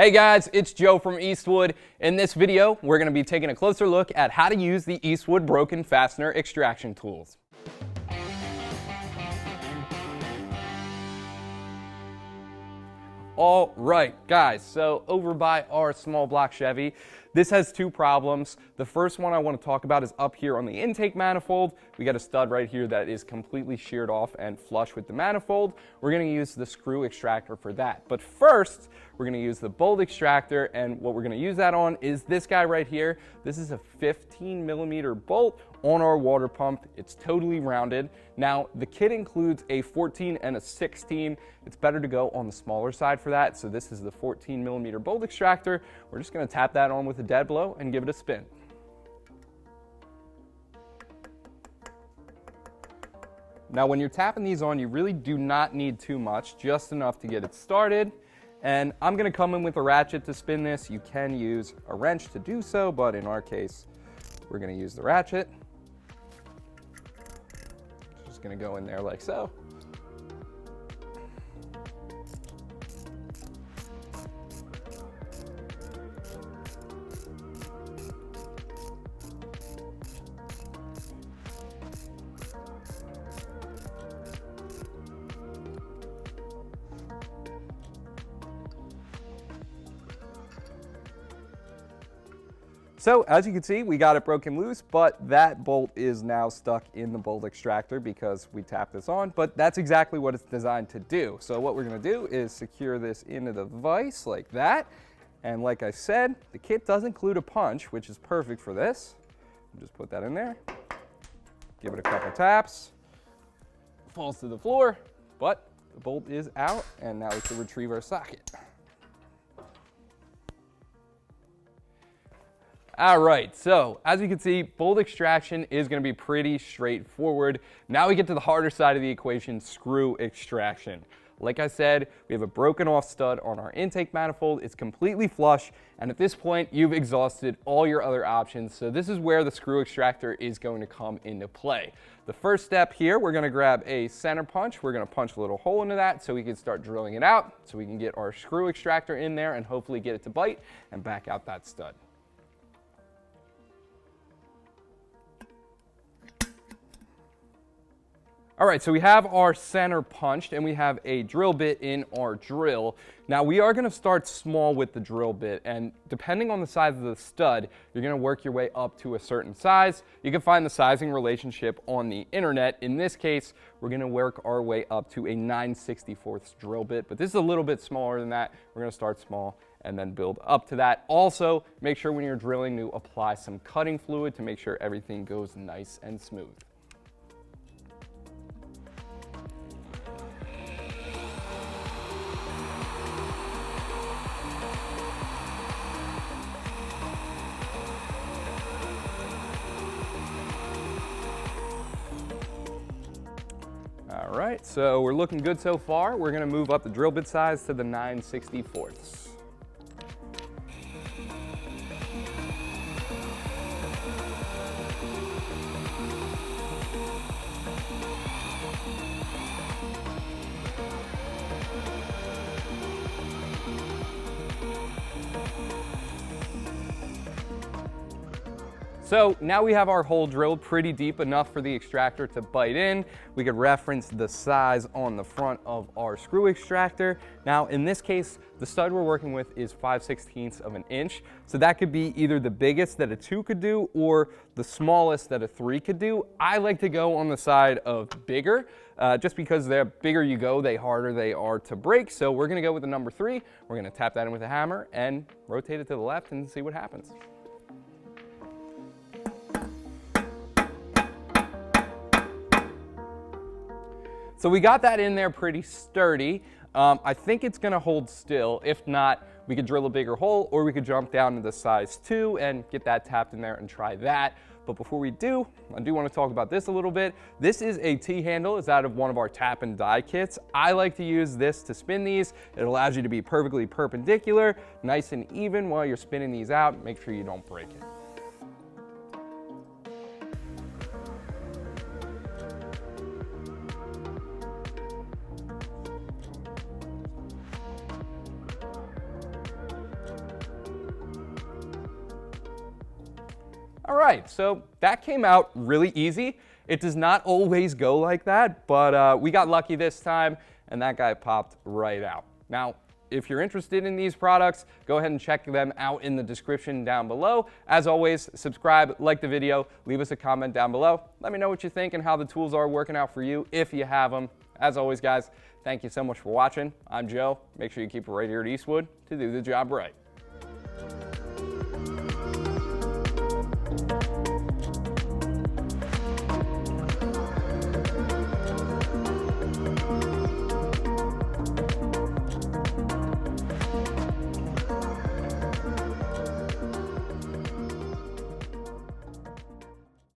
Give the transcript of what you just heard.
Hey guys, it's Joe from Eastwood. In this video, we're going to be taking a closer look at how to use the Eastwood broken fastener extraction tools. All right, guys, so over by our small block Chevy, this has two problems. The first one I want to talk about is up here on the intake manifold. We got a stud right here that is completely sheared off and flush with the manifold. We're going to use the screw extractor for that. But first, we're going to use the bolt extractor, and what we're going to use that on is this guy right here. This is a 15mm bolt on our water pump. It's totally rounded. Now, the kit includes a 14 and a 16. It's better to go on the smaller side for that. So this is the 14mm bolt extractor. We're just going to tap that on with a dead blow and give it a spin. Now, when you're tapping these on, you really do not need too much, just enough to get it started. And I'm going to come in with a ratchet to spin this. You can use a wrench to do so, but in our case, we're going to use the ratchet. Just going to go in there like so. So as you can see, we got it broken loose, but that bolt is now stuck in the bolt extractor because we tapped this on, but that's exactly what it's designed to do. So what we're gonna do is secure this into the vise like that. And like I said, the kit does include a punch, which is perfect for this. Just put that in there, give it a couple taps, falls to the floor, but the bolt is out, and now we can retrieve our socket. All right, so as you can see, bolt extraction is going to be pretty straightforward. Now we get to the harder side of the equation, screw extraction. Like I said, we have a broken off stud on our intake manifold. It's completely flush, and at this point, you've exhausted all your other options. So this is where the screw extractor is going to come into play. The first step here, we're going to grab a center punch. We're going to punch a little hole into that so we can start drilling it out, so we can get our screw extractor in there and hopefully get it to bite and back out that stud. All right, so we have our center punched and we have a drill bit in our drill. Now we are gonna start small with the drill bit, and depending on the size of the stud, you're gonna work your way up to a certain size. You can find the sizing relationship on the internet. In this case, we're gonna work our way up to a 9/64 drill bit, but this is a little bit smaller than that. We're gonna start small and then build up to that. Also, make sure when you're drilling to apply some cutting fluid to make sure everything goes nice and smooth. All right, so we're looking good so far. We're gonna move up the drill bit size to the 9/64. So now we have our hole drilled pretty deep enough for the extractor to bite in. We could reference the size on the front of our screw extractor. Now in this case, the stud we're working with is 5/16 of an inch. So that could be either the biggest that a 2 could do or the smallest that a 3 could do. I like to go on the side of bigger, just because the bigger you go, the harder they are to break. So we're gonna go with the number 3. We're gonna tap that in with a hammer and rotate it to the left and see what happens. So we got that in there pretty sturdy. I think it's gonna hold still. If not, we could drill a bigger hole, or we could jump down to the size 2 and get that tapped in there and try that. But before we do, I do wanna talk about this a little bit. This is a T-handle. It's out of one of our tap and die kits. I like to use this to spin these. It allows you to be perfectly perpendicular, nice and even while you're spinning these out. Make sure you don't break it. All right, so that came out really easy. It does not always go like that, but we got lucky this time, and that guy popped right out. Now, if you're interested in these products, go ahead and check them out in the description down below. As always, subscribe, like the video, leave us a comment down below. Let me know what you think and how the tools are working out for you if you have them. As always, guys, thank you so much for watching. I'm Joe. Make sure you keep it right here at Eastwood to do the job right.